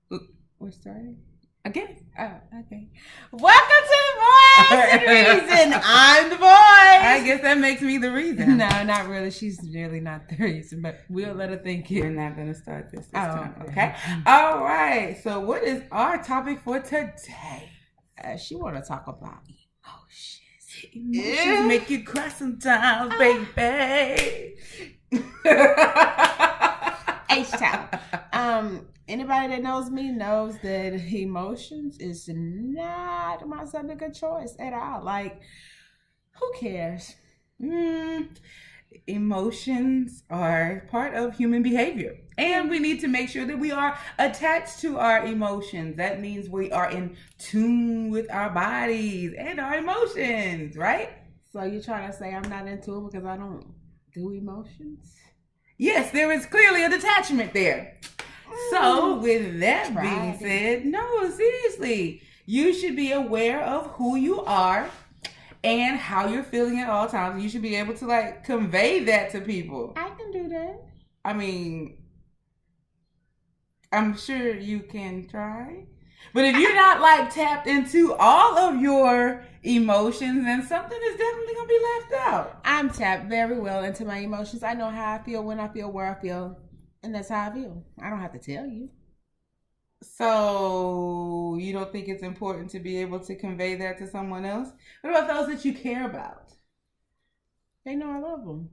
We're starting again. Oh, okay. Welcome to Voice and Reason. I'm the voice. I guess that makes me the reason. No, not really. She's really not the reason, but we'll let her think it. We're not going to start this time. Okay. All right. So, what is our topic for today? She want to talk about emotions. Emotions make you cry sometimes, baby. H-Town. Anybody that knows me knows that emotions is not my subject of choice at all. Like, who cares? Emotions are part of human behavior, and we need to make sure that we are attached to our emotions. That means we are in tune with our bodies and our emotions, right? So you're trying to say I'm not into it because I don't do emotions? Yes, there is clearly a detachment there. So, with that being said, no, seriously, you should be aware of who you are and how you're feeling at all times. You should be able to convey that to people. I can do that. I mean, I'm sure you can try. But if you're not tapped into all of your emotions, then something is definitely going to be left out. I'm tapped very well into my emotions. I know how I feel, when I feel, where I feel. And that's how I feel. I don't have to tell you. So, you don't think it's important to be able to convey that to someone else? What about those that you care about? They know I love them.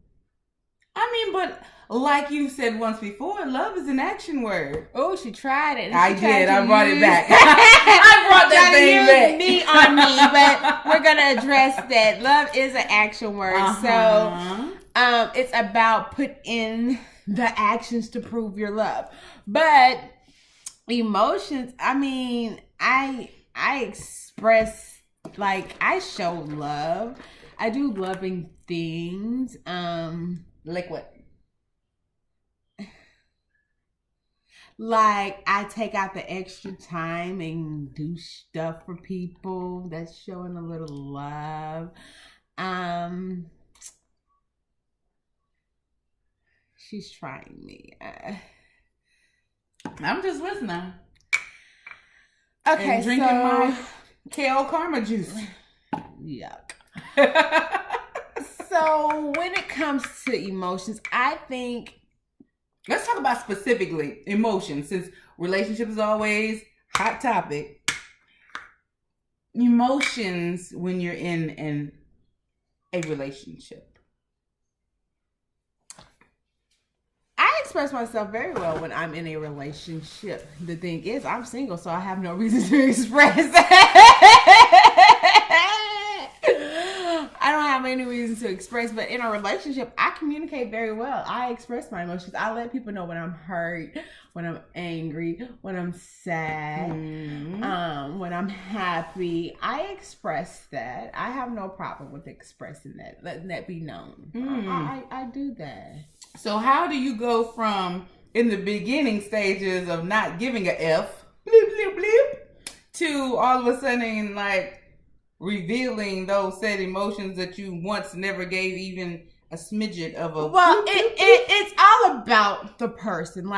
I mean, but like you said once before, love is an action word. Oh, she tried it. I did. I brought it back. I brought that thing back. Me on me, but we're going to address that. Love is an action word. So, it's about put in the actions to prove your love. But emotions, I mean, I express, I show love. I do loving things. Liquid. I take out the extra time and do stuff for people. That's showing a little love. She's trying me. I'm just listening. Okay, and drinking my kale karma juice. Yuck. So when it comes to emotions, I think let's talk about specifically emotions, since relationship is always hot topic. Emotions when you're in a relationship. I express myself very well when I'm in a relationship. The thing is, I'm single, so I have no reason to express I don't have any reason to express, but in a relationship, I communicate very well. I express my emotions. I let people know when I'm hurt, when I'm angry, when I'm sad, when I'm happy. I express that. I have no problem with expressing that, letting that be known. I do that. So how do you go from in the beginning stages of not giving a F, bleep, bleep, bleep, to all of a sudden revealing those said emotions that you once never gave even a smidget of a... Well, it's all about the person.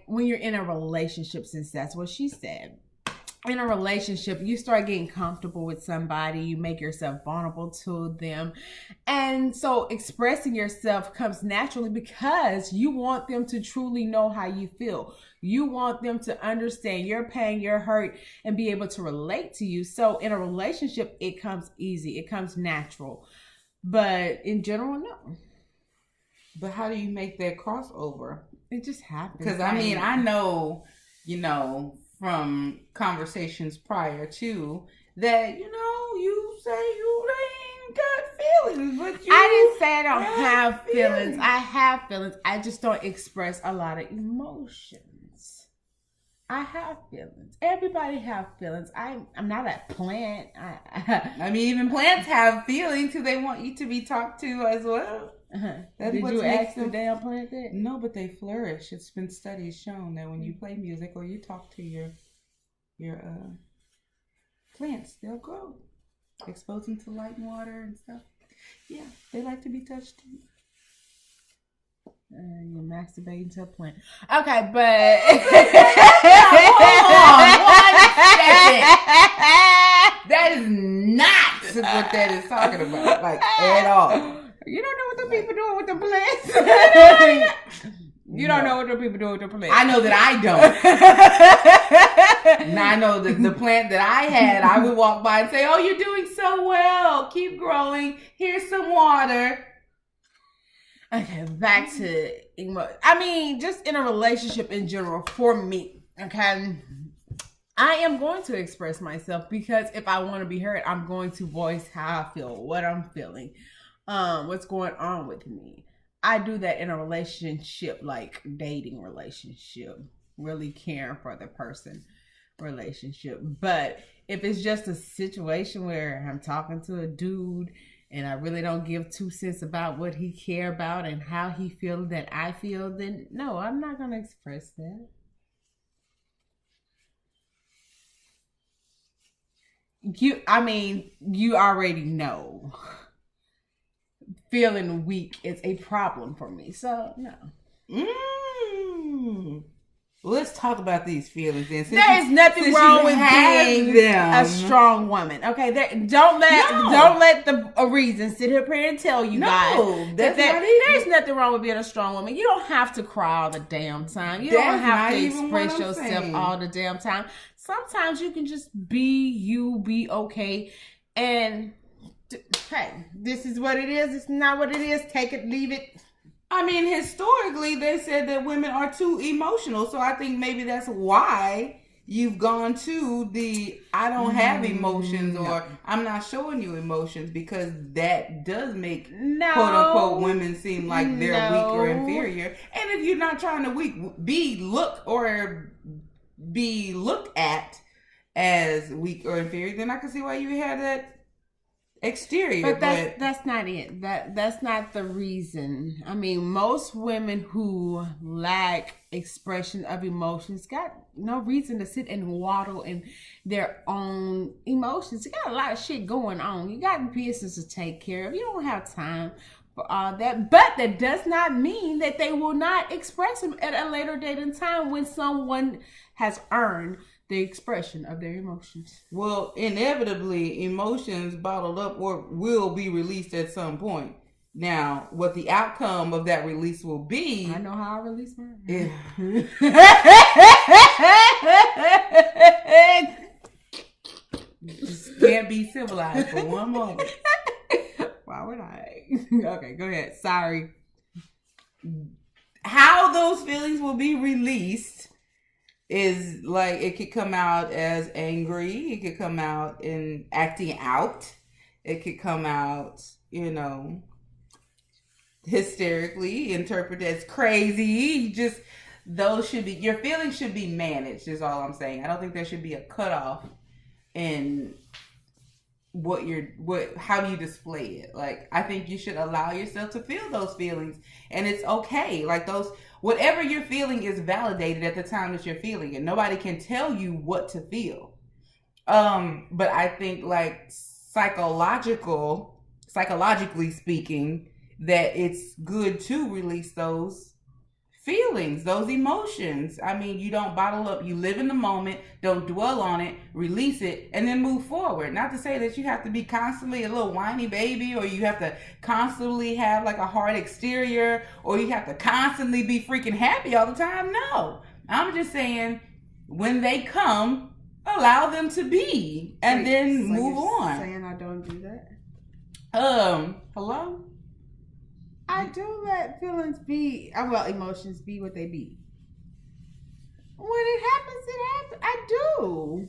When you're in a relationship, since that's what she said. In a relationship, you start getting comfortable with somebody, you make yourself vulnerable to them. And so expressing yourself comes naturally because you want them to truly know how you feel. You want them to understand your pain, your hurt, and be able to relate to you. So in a relationship, it comes easy. It comes natural. But in general, no. But how do you make that crossover? It just happens. Because, I know, from conversations prior to that, you say you ain't got feelings, but I didn't say I don't have feelings. I have feelings. I just don't express a lot of emotions. I have feelings. Everybody have feelings. I'm not a plant. I mean, even plants have feelings too. They want you to be talked to as well. Did you ask the damn plant that? No, but they flourish. It's been studies shown that when you play music or you talk to your plants, they'll grow. Expose them to light and water and stuff. Yeah, they like to be touched too. You're masturbating to a plant. Okay, but hold on 1 second. That is not what that is talking about, like at all. You don't know what the people doing with the plants. You don't know what the people doing with the plants. I know that I don't. And I know that the plant that I had, I would walk by and say, "Oh, you're doing so well. Keep growing. Here's some water." Okay, back to I mean, just in a relationship in general, for me, okay, I am going to express myself because if I want to be heard, I'm going to voice how I feel, what I'm feeling, what's going on with me. I do that in a relationship, like dating relationship, really caring for the person relationship. But if it's just a situation where I'm talking to a dude and I really don't give 2 cents about what he care about and how he feels that I feel, then no, I'm not going to express that. You already know. Feeling weak is a problem for me, so no. Let's talk about these feelings then. There is nothing wrong with being a strong woman. Okay, don't let a reason sit here and tell you guys that there's nothing wrong with being a strong woman. You don't have to cry all the damn time. You don't have to express yourself all the damn time. Sometimes you can just be you, be okay, and hey, this is what it is. It's not what it is. Take it, leave it. I mean, historically, they said that women are too emotional. So I think maybe that's why you've gone to the I don't have emotions or I'm not showing you emotions, because that does make quote unquote women seem like they're weak or inferior. And if you're not trying to be looked at as weak or inferior, then I can see why you had that exterior. But that's not it. That's not the reason. I mean, most women who lack expression of emotions got no reason to sit and waddle in their own emotions. You got a lot of shit going on. You got business to take care of. You don't have time for all that. But that does not mean that they will not express them at a later date in time when someone has earned the expression of their emotions. Well, inevitably, emotions bottled up or will be released at some point. Now, what the outcome of that release will be... I know how I release mine. Just can't be civilized for one moment. Why would I? Okay, go ahead. Sorry. How those feelings will be released is like, it could come out as angry. It could come out in acting out. It could come out, hysterically, interpreted as crazy. Your feelings should be managed, is all I'm saying. I don't think there should be a cutoff in how do you display it. Like, I think you should allow yourself to feel those feelings, and it's okay. Like, whatever you're feeling is validated at the time that you're feeling it. Nobody can tell you what to feel. But I think, like, psychologically speaking, that it's good to release those feelings, those emotions. I mean, you don't bottle up. You live in the moment. Don't dwell on it. Release it, and then move forward. Not to say that you have to be constantly a little whiny baby, or you have to constantly have like a hard exterior, or you have to constantly be freaking happy all the time. No, I'm just saying, when they come, allow them to be, and then move on. Saying I don't do that. Hello? I do let feelings be, emotions be what they be. When it happens, it happens. I do.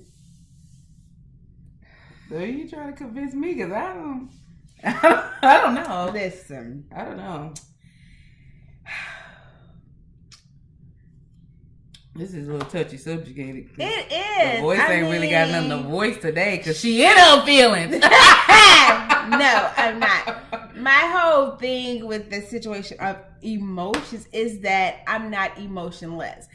So you trying to convince me? Because I don't know. Listen. I don't know. This is a little touchy subject, ain't it? It is. The voice ain't really got nothing to voice today because she in her feelings. No, I'm not. My whole thing with the situation of emotions is that I'm not emotionless.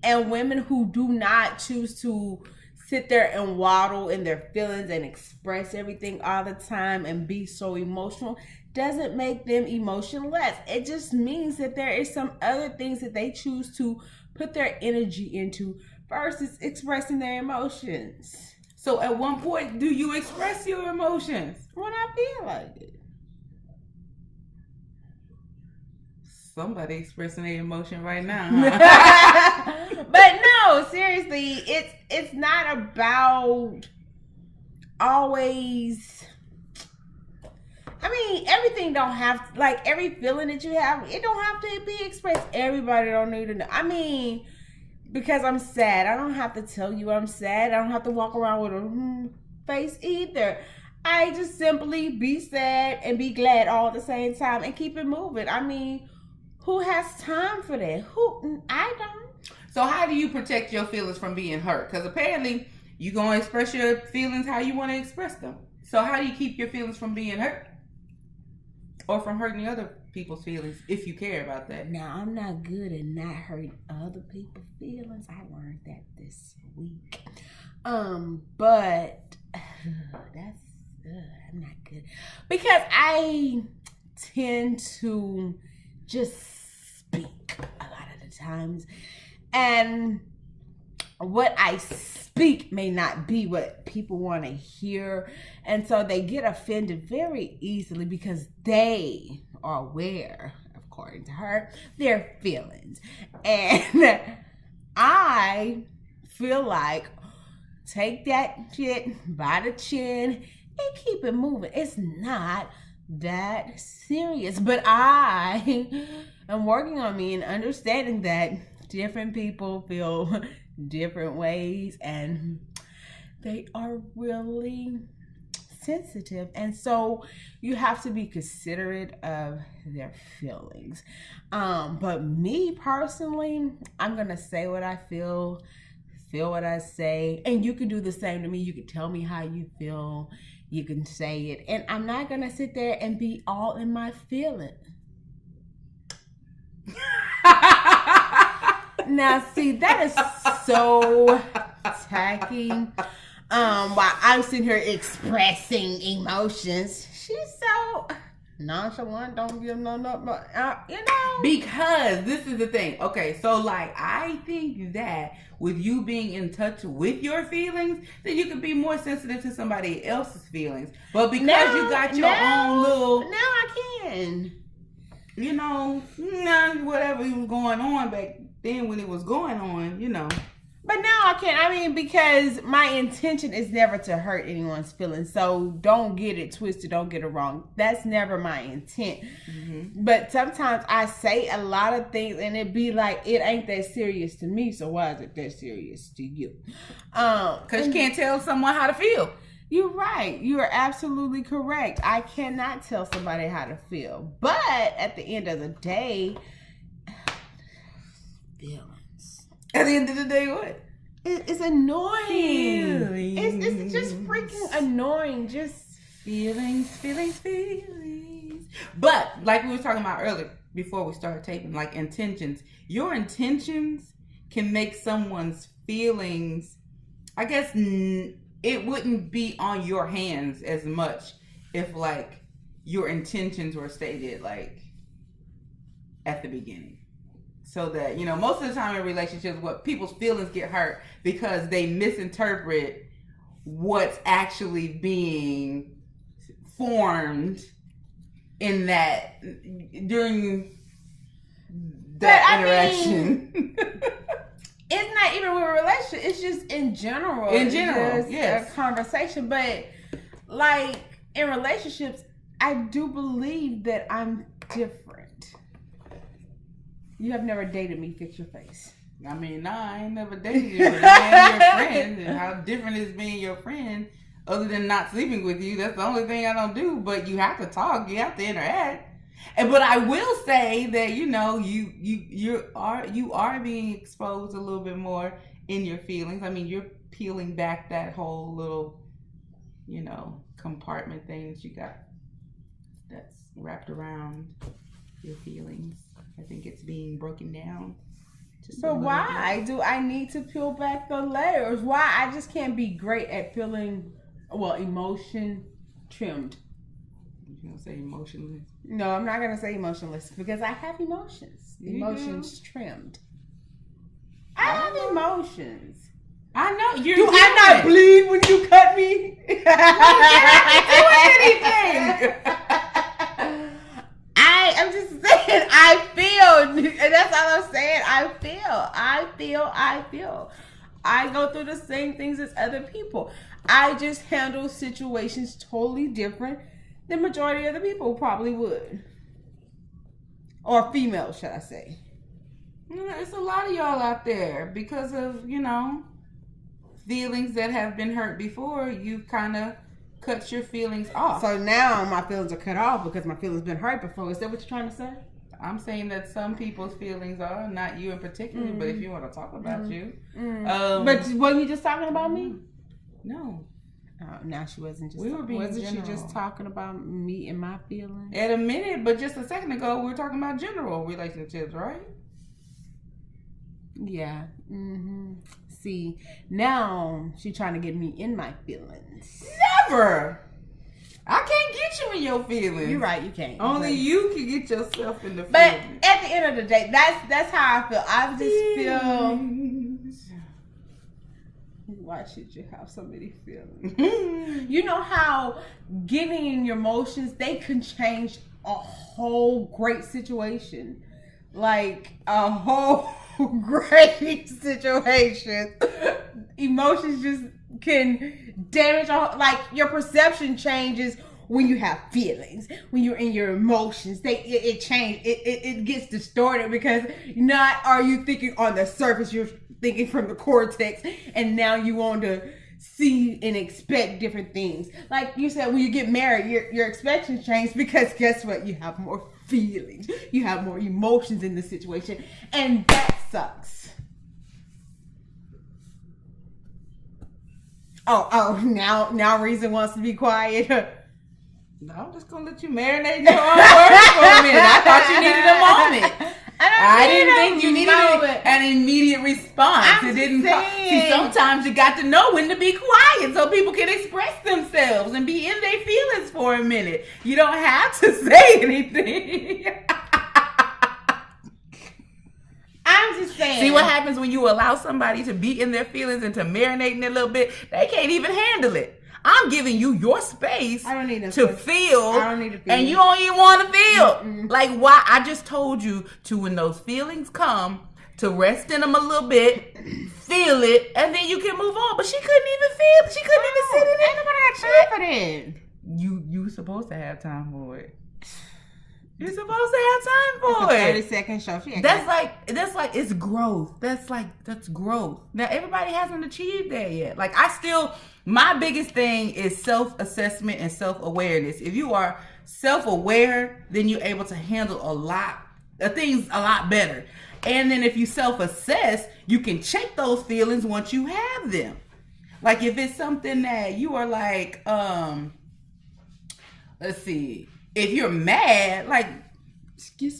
And women who do not choose to sit there and waddle in their feelings and express everything all the time and be so emotional, doesn't make them emotionless. It just means that there is some other things that they choose to put their energy into versus expressing their emotions. So at one point, do you express your emotions? When I feel like it. Somebody expressing their emotion right now. Huh? But no, seriously, it's not about always. I mean, everything don't have to, like every feeling that you have, it don't have to be expressed. Everybody don't need to know. I mean, because I'm sad, I don't have to tell you I'm sad. I don't have to walk around with a face either. I just simply be sad and be glad all at the same time and keep it moving. I mean, who has time for that? I don't. So how do you protect your feelings from being hurt? Because apparently you're going to express your feelings how you want to express them. So how do you keep your feelings from being hurt? Or from hurting other people's feelings, if you care about that. Now, I'm not good at not hurting other people's feelings. I learned that this week. But that's I'm not good. Because I tend to just speak a lot of the times. And what I speak may not be what people want to hear. And so they get offended very easily because they are aware, according to her, their feelings. And I feel like take that shit by the chin and keep it moving. It's not that serious. But I am working on me and understanding that different people feel different ways and they are really sensitive, and so you have to be considerate of their feelings. But me personally, I'm gonna say what I feel what I say, and you can do the same to me. You can tell me how you feel, you can say it, and I'm not gonna sit there and be all in my feelings. Now, see, that is so tacky. While I'm sitting here expressing emotions, she's so nonchalant. Don't give no, you know. Because this is the thing. Okay, so like I think that with you being in touch with your feelings, then you can be more sensitive to somebody else's feelings. But because you got your own little, now I can. You know, whatever was going on back then when it was going on, you know. But now I can't. I mean, because my intention is never to hurt anyone's feelings. So don't get it twisted. Don't get it wrong. That's never my intent. Mm-hmm. But sometimes I say a lot of things and it be like, it ain't that serious to me. So why is it that serious to you? Because you can't tell someone how to feel. You're right. You are absolutely correct. I cannot tell somebody how to feel. But at the end of the day, feelings. At the end of the day, what? It's annoying. Feelings. It's just freaking annoying. Just feelings. But like we were talking about earlier, before we started taping, like intentions. Your intentions can make someone's feelings, I guess, it wouldn't be on your hands as much if like your intentions were stated like at the beginning. So that, you know, most of the time in relationships, what people's feelings get hurt because they misinterpret what's actually being formed in that during that interaction. Mean, it's not even with a relationship. It's just in general. Yes. A conversation. But like in relationships, I do believe that I'm different. You have never dated me. Fix your face. I mean, nah, I ain't never dated you. But I'm your friend. And how different is being your friend other than not sleeping with you? That's the only thing I don't do. But you have to talk. You have to interact. But I will say that, you know, you are being exposed a little bit more in your feelings. I mean, you're peeling back that whole little, you know, compartment thing that you got that's wrapped around your feelings. I think it's being broken down. But why do I need to peel back the layers? Why I just can't be great at feeling, emotion trimmed? You gonna say emotionless? No, I'm not gonna say emotionless because I have emotions. Emotions trimmed. I have emotions. I know you're. Do I not bleed when you cut me? I'm just saying. I feel, and that's all I'm saying. I feel. I go through the same things as other people. I just handle situations totally different than majority of the people probably would, or females, should I say? It's a lot of y'all out there because of feelings that have been hurt before. You kind of cut your feelings off. So now my feelings are cut off because my feelings been hurt before. Is that what you're trying to say? I'm saying that some people's feelings are, not you in particular, but if you want to talk about you. But were you just talking about me? No. Now she wasn't just. Wasn't she just talking about me and my feelings? At a minute, but just a second ago, we were talking about general relationships, right? Yeah. See, now she trying to get me in my feelings. Never. I can't get you in your feelings. You're right. You can't. Only you can get yourself in the feelings. But at the end of the day, that's how I feel. I just feel. Why should you have so many feelings? You know how getting in your emotions, they can change a whole great situation. Like a whole great situation. Emotions just can damage, like your perception changes when you have feelings. When you're in your emotions, it changes. It gets distorted because not are you thinking on the surface, you're thinking from the cortex, and now you want to see and expect different things. Like you said, when you get married, your expectations change because guess what? You have more feelings. You have more emotions in the situation, and that sucks. Oh, now Reason wants to be quiet. No, I'm just gonna let you marinate your own words for a minute. I thought you needed a moment. I didn't think you needed an immediate response. It didn't. See, sometimes you got to know when to be quiet so people can express themselves and be in their feelings for a minute. You don't have to say anything. I'm just saying. See what happens when you allow somebody to be in their feelings and to marinate in it a little bit? They can't even handle it. I'm giving you your space I don't need to feel. I don't need to feel. And you don't even want to feel. Like, why? I just told you to, when those feelings come, to rest in them a little bit, feel it, and then you can move on. But she couldn't even feel it. She couldn't even sit in it. Ain't nobody got time for that. You supposed to have time for it. You're supposed to have time for it's a it. 30-second show. That's like it's growth. That's growth. Now everybody hasn't achieved that yet. Like my biggest thing is self-assessment and self-awareness. If you are self-aware, then you're able to handle a lot of things a lot better. And then if you self-assess, you can check those feelings once you have them. Like if it's something that you are like, let's see. If you're mad, like,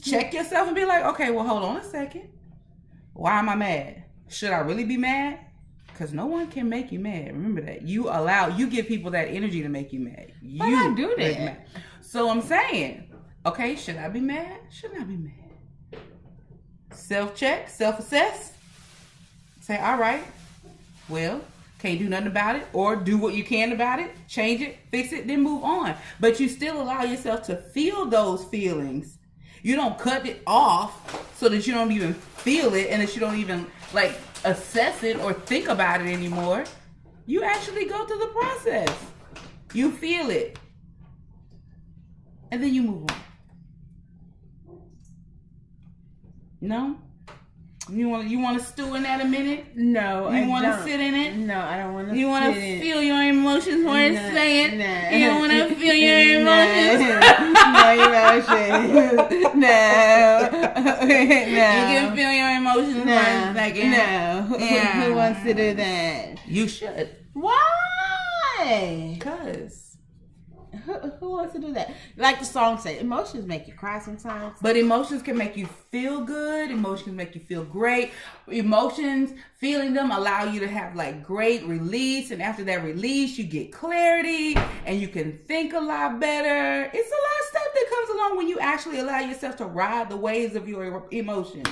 check yourself and be like, okay, well, hold on a second. Why am I mad? Should I really be mad? Because no one can make you mad. Remember that. You give people that energy to make you mad. But I do that. Mad. So I'm saying, okay, should I be mad? Shouldn't I be mad? Self-check, self-assess. Say, all right, well, can't do nothing about it, or do what you can about it, change it, fix it, then move on. But you still allow yourself to feel those feelings. You don't cut it off so that you don't even feel it and that you don't even like assess it or think about it anymore. You actually go through the process. You feel it. And then you move on. No? You want to stew in that a minute? No, I don't. You want to sit in it? No, I don't want to. You want to feel your emotions while it's saying? No. You don't want to feel your emotions? No emotions. No. You can feel your emotions for a second. No. Yeah. Who wants to do that? You should. Why? Because Who wants to do that? Like the song said, emotions make you cry sometimes. But emotions can make you feel good. Emotions can make you feel great. Emotions, feeling them allow you to have like great release. And after that release, you get clarity and you can think a lot better. It's a lot of stuff that comes along when you actually allow yourself to ride the waves of your emotions.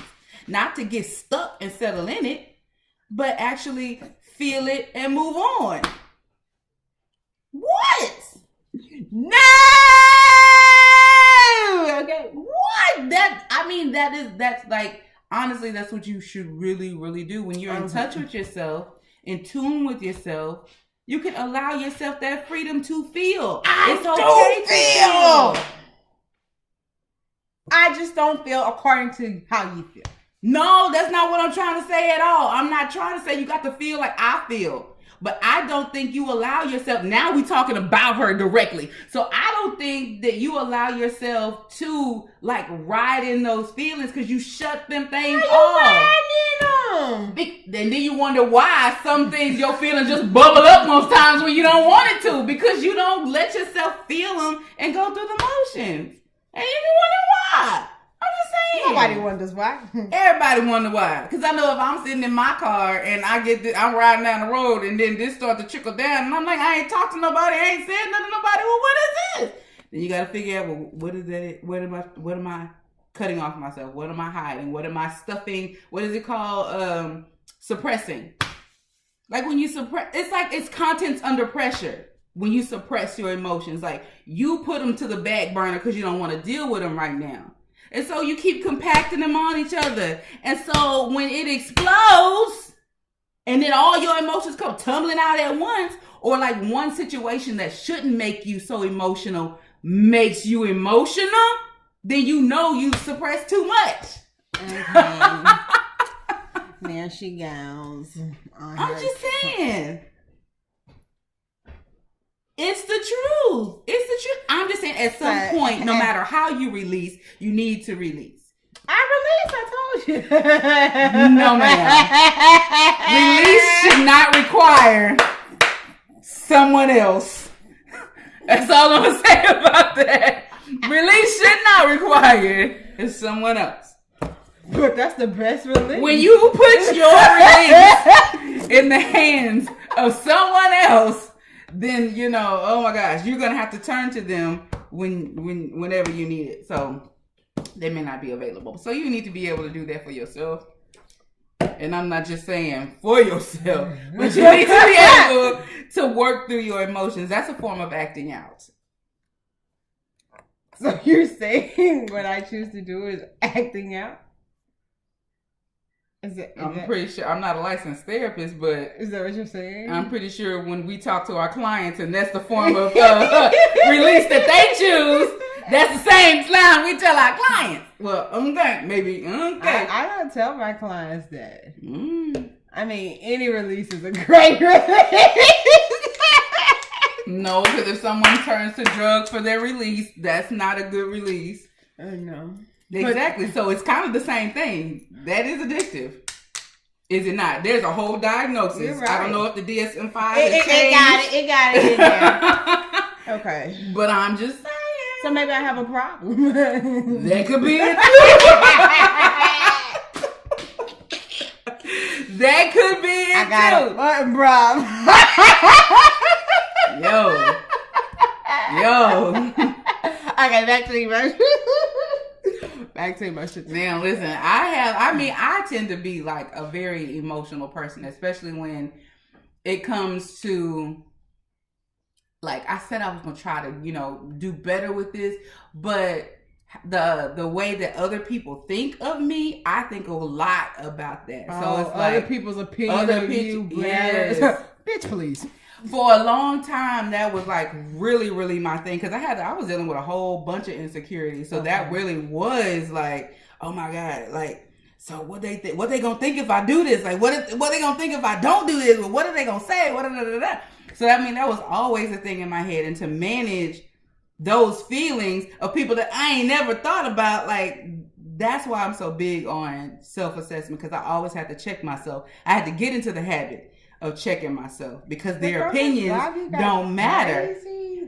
Not to get stuck and settle in it, but actually feel it and move on. What? No. Okay. What? That's like, honestly, that's what you should really, really do. When you're in touch with yourself, in tune with yourself, you can allow yourself that freedom to feel. It's okay to feel. I just don't feel according to how you feel. No, that's not what I'm trying to say at all. I'm not trying to say you got to feel like I feel. But I don't think you allow yourself, now we're talking about her directly. So I don't think that you allow yourself to like ride in those feelings because you shut them things off. And then you wonder why some things, your feelings just bubble up most times when you don't want it to, because you don't let yourself feel them and go through the motions. And you wonder why. I'm just saying. Nobody wonders why. Everybody wonder why. Because I know if I'm sitting in my car and I'm riding down the road and then this starts to trickle down and I'm like, I ain't talked to nobody, I ain't said nothing to nobody. Well, what is this? Then you got to figure out, well, what is that? What am I cutting off myself? What am I hiding? What am I stuffing? What is it called? Suppressing. Like when you suppress, it's like it's contents under pressure. When you suppress your emotions, like you put them to the back burner because you don't want to deal with them right now. And so you keep compacting them on each other. And so when it explodes and then all your emotions come tumbling out at once, or like one situation that shouldn't make you so emotional makes you emotional, then you know you suppressed too much. Okay. There she goes. I'm just saying. It's the truth. It's the truth. I'm just saying at some point, no matter how you release, you need to release. I told you. No, ma'am. Release should not require someone else. That's all I'm going to say about that. Release should not require someone else. But that's the best release. When you put your release in the hands of someone else, then oh my gosh, you're gonna have to turn to them whenever you need it. So they may not be available. So you need to be able to do that for yourself. And I'm not just saying for yourself, but you need to be able to work through your emotions. That's a form of acting out. So you're saying what I choose to do is acting out? I'm pretty sure, I'm not a licensed therapist, but is that what you're saying? I'm pretty sure when we talk to our clients and that's the form of release that they choose, that's the same line we tell our clients. Well, okay, maybe, okay. I don't tell my clients that. I mean, any release is a great release. No, because if someone turns to drugs for their release, that's not a good release. I know. Exactly. So it's kind of the same thing. That is addictive. Is it not? There's a whole diagnosis. Right. I don't know if the DSM-5 has changed. It got it in there. Okay. But I'm just saying. So maybe I have a problem. That could be it. That could be it I got too. a button, bro. Yo. Okay, back to you, back to emotions. Now, listen, I tend to be like a very emotional person, especially when it comes to, like, I said I was going to try to, do better with this, but the way that other people think of me, I think a lot about that. So it's like other people's opinion of you. Yes. Bitch, please. For a long time, that was like really, really my thing, because I was dealing with a whole bunch of insecurities. So that really was like, oh my God, like, so what they gonna think if I do this? Like, what they gonna think if I don't do this? What are they gonna say? So I mean, that was always a thing in my head, and to manage those feelings of people that I ain't never thought about, like, that's why I'm so big on self-assessment, because I always had to check myself. I had to get into the habit of checking myself, because their opinions don't matter.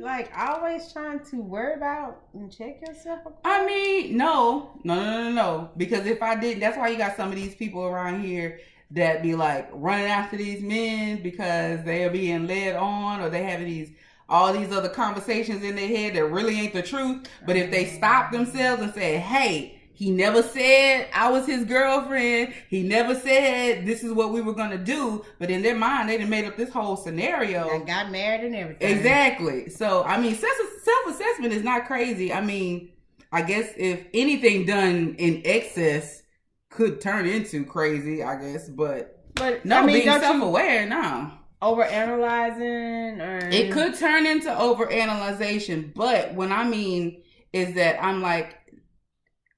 like always trying to worry about and check yourself? I mean, no. Because if I didn't, that's why you got some of these people around here that be like running after these men because they are being led on, or they having all these other conversations in their head that really ain't the truth. But if they stop themselves and say, hey, he never said I was his girlfriend. He never said this is what we were going to do. But in their mind, they done made up this whole scenario. And got married and everything. Exactly. So, I mean, self-assessment is not crazy. I mean, I guess if anything done in excess could turn into crazy, I guess. But no, I mean, being self-aware, no. Overanalyzing? Or... It could turn into overanalyzation. But what I mean is that I'm like,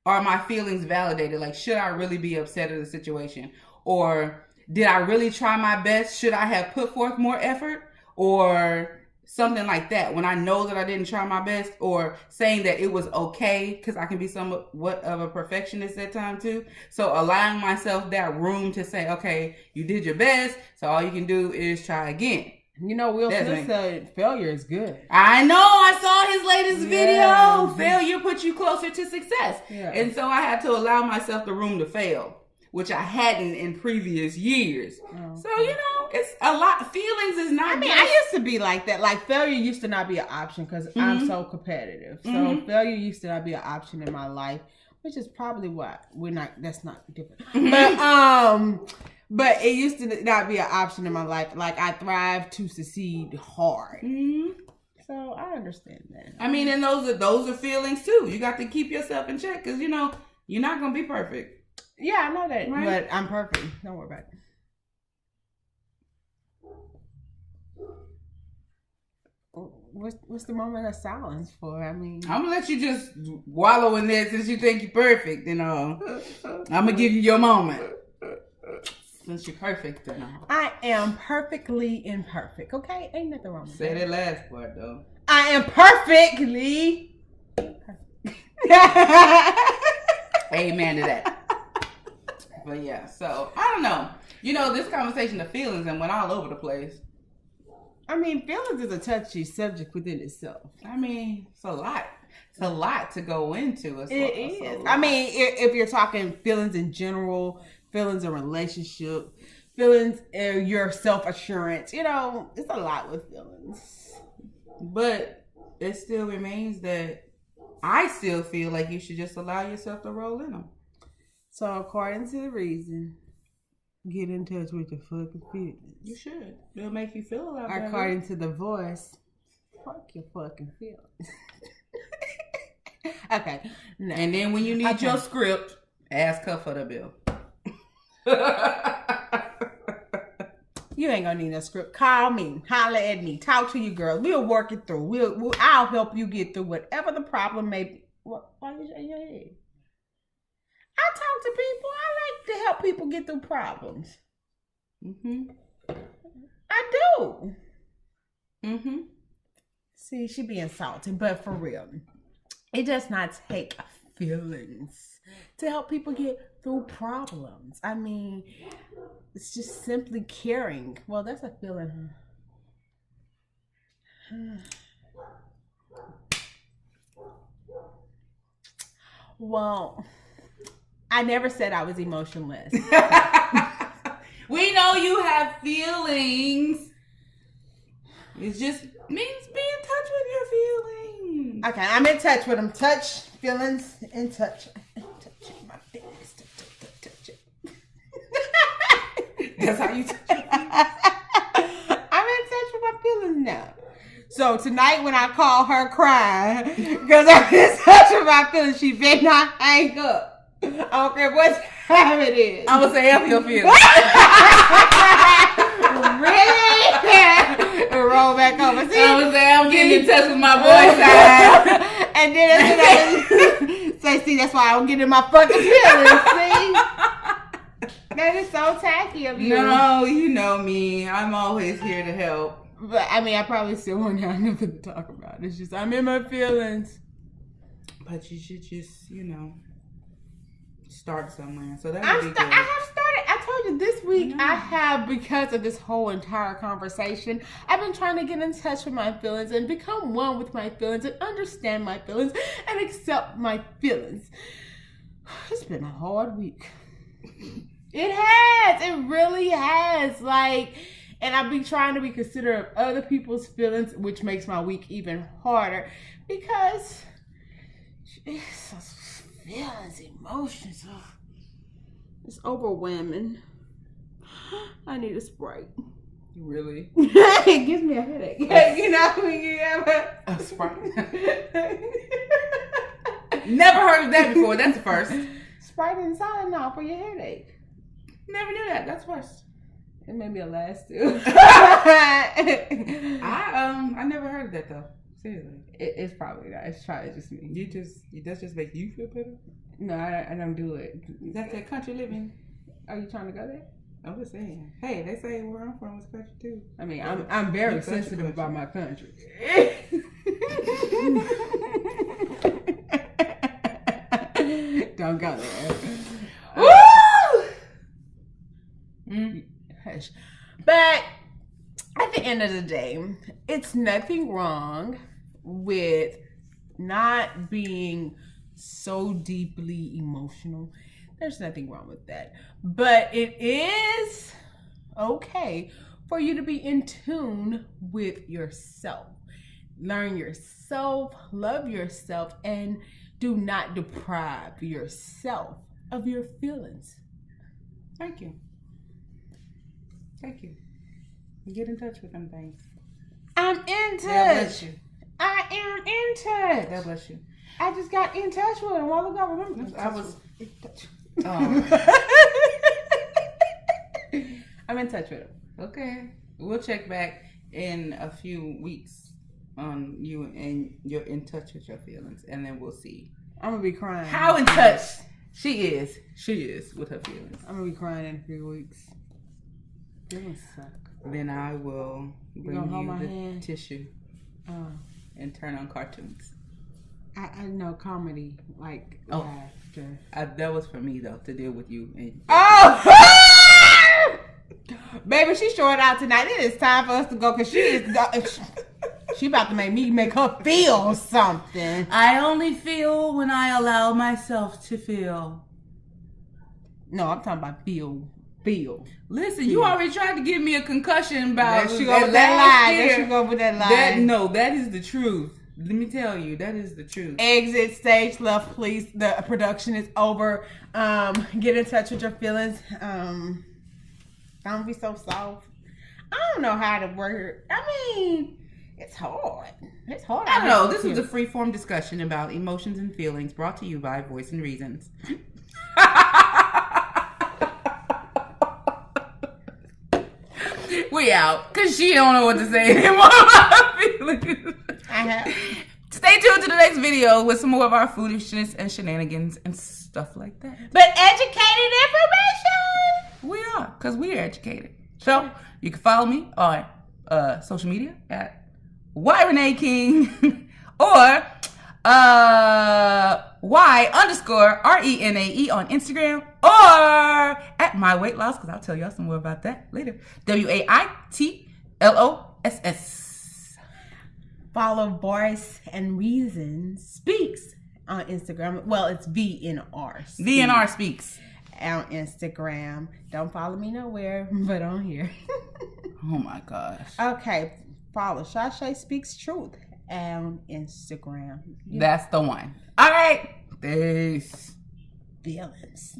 are my feelings validated? Like, should I really be upset at the situation? Or did I really try my best? Should I have put forth more effort? Or something like that. When I know that I didn't try my best, or saying that it was okay, because I can be somewhat of a perfectionist at times too. So allowing myself that room to say, okay, you did your best, so all you can do is try again. You know, Will Smith said failure is good. I know. I saw his latest video. Failure puts you closer to success. Yeah. And so I had to allow myself the room to fail, which I hadn't in previous years. Oh. So, you know, it's a lot. Feelings is not. I mean, I used to be like that. Like, failure used to not be an option because I'm so competitive. So failure used to not be an option in my life, which is probably why that's not different. But it used to not be an option in my life. Like, I thrive to succeed hard. So I understand that. I mean, and those are feelings too. You got to keep yourself in check because, you know, you're not going to be perfect. Yeah, I know that. Right? But I'm perfect. Don't worry about it. What's the moment of silence for? I mean, I'm gonna let you just wallow in there since you think you're perfect. You know, I'm gonna give you your moment. Since you're perfect, you know. I am perfectly imperfect. Okay, ain't nothing wrong with that. Say that last part though. I am perfectly. Amen to that. But yeah, so I don't know. You know, this conversation of feelings and went all over the place. I mean, feelings is a touchy subject within itself. I mean, it's a lot. It's a lot to go into. It is. I mean, if you're talking feelings in general, feelings in relationship, feelings in your self-assurance, you know, it's a lot with feelings. But it still remains that I still feel like you should just allow yourself to roll in them. So according to the reason, get in touch with your fucking feelings. You should. It'll make you feel a lot better. According to the voice, fuck your fucking feelings. Okay. No. And then when you need your script, ask her for the bill. You ain't gonna need no script. Call me, holler at me, talk to you girls. We'll work it through. I'll help you get through whatever the problem may be. Why you shake your head? I talk to people. I like to help people get through problems. I do. See, she being salty, but for real, it does not take feelings to help people get through problems. I mean, it's just simply caring. Well, that's a feeling. Well, I never said I was emotionless. We know you have feelings. It just means be in touch with your feelings. Okay, I'm in touch with them. Touch, feelings, in touch. Touching my feelings. Touch it. That's how you touch your feelings. I'm in touch with my feelings now. So tonight when I call her crying, because I'm in touch with my feelings, she better not hang up. I don't care what time it is. I'm going to say F your feelings. Really? Roll back over. See? I'm going to say I'm getting in touch with my boy side. And then say, see, that's why I don't get in my fucking feelings. See? That is so tacky of you. No, you know me. I'm always here to help. But, I mean, I probably still won't have nothing to talk about. It's just, I'm in my feelings. But you should just, you know, start somewhere. So that would be good. I have started. I told you, this week I have, because of this whole entire conversation, I've been trying to get in touch with my feelings and become one with my feelings and understand my feelings and accept my feelings. It's been a hard week. It has. It really has. Like, and I've been trying to be considerate of other people's feelings, which makes my week even harder because it's feelings, emotions. It's overwhelming. I need a Sprite. Really? It gives me a headache. You know when you have a Sprite. Never heard of that before. That's the first. Sprite and Tylenol for your headache. Never knew that. That's first. It may be a last too. I never heard of that though. Seriously. It's probably not. It's probably just me. That just makes you feel better? No, I don't do it. That's that country living. Are you trying to go there? I'm just saying. Hey, they say where I'm from is country too. I mean, I'm very sensitive about my country. Don't go there. Woo! Hush. But at the end of the day, it's nothing wrong with not being so deeply emotional. There's nothing wrong with that. But it is okay for you to be in tune with yourself. Learn yourself, love yourself, and do not deprive yourself of your feelings. Thank you. Thank you. Get in touch with them things. I'm in touch. God bless you. I am in touch. God bless you. I just got in touch with him a while ago. Remember? I was. I'm in touch with him. Okay. We'll check back in a few weeks on you and you're in touch with your feelings, and then we'll see. I'm gonna be crying. How in touch she is. She is with her feelings. I'm gonna be crying in a few weeks. Feelings suck. Then I will bring you the hand? Tissue and turn on cartoons. I know comedy, like laughter. That was for me though, to deal with you. And baby, she's showing out tonight. It is time for us to go because she about to make her feel something. I only feel when I allow myself to feel. No, I'm talking about feel. Listen, you already tried to give me a concussion about there she go with that lie. There she go with that lie. That is the truth. Let me tell you, that is the truth. Exit stage left, please. The production is over. Get in touch with your feelings. Don't be so soft. I don't know how to work. I mean, it's hard. It's hard. I don't know. This is a free-form discussion about emotions and feelings brought to you by Voice and Reasons. We out. Because she don't know what to say anymore about her feelings. Stay tuned to the next video with some more of our foolishness and shenanigans and stuff like that. But educated information. We are, because we are educated. So you can follow me on social media at YReneeKing or Y_RENAE on Instagram or at My Weight Loss, because I'll tell y'all some more about that later. WAITLOSS. Follow Voice and Reasons Speaks on Instagram. Well, it's VNR Speaks. VNR Speaks. On Instagram. Don't follow me nowhere, but on here. Oh my gosh. Okay. Follow Shashay Speaks Truth on Instagram. That's the one. All right. Peace. Feelings.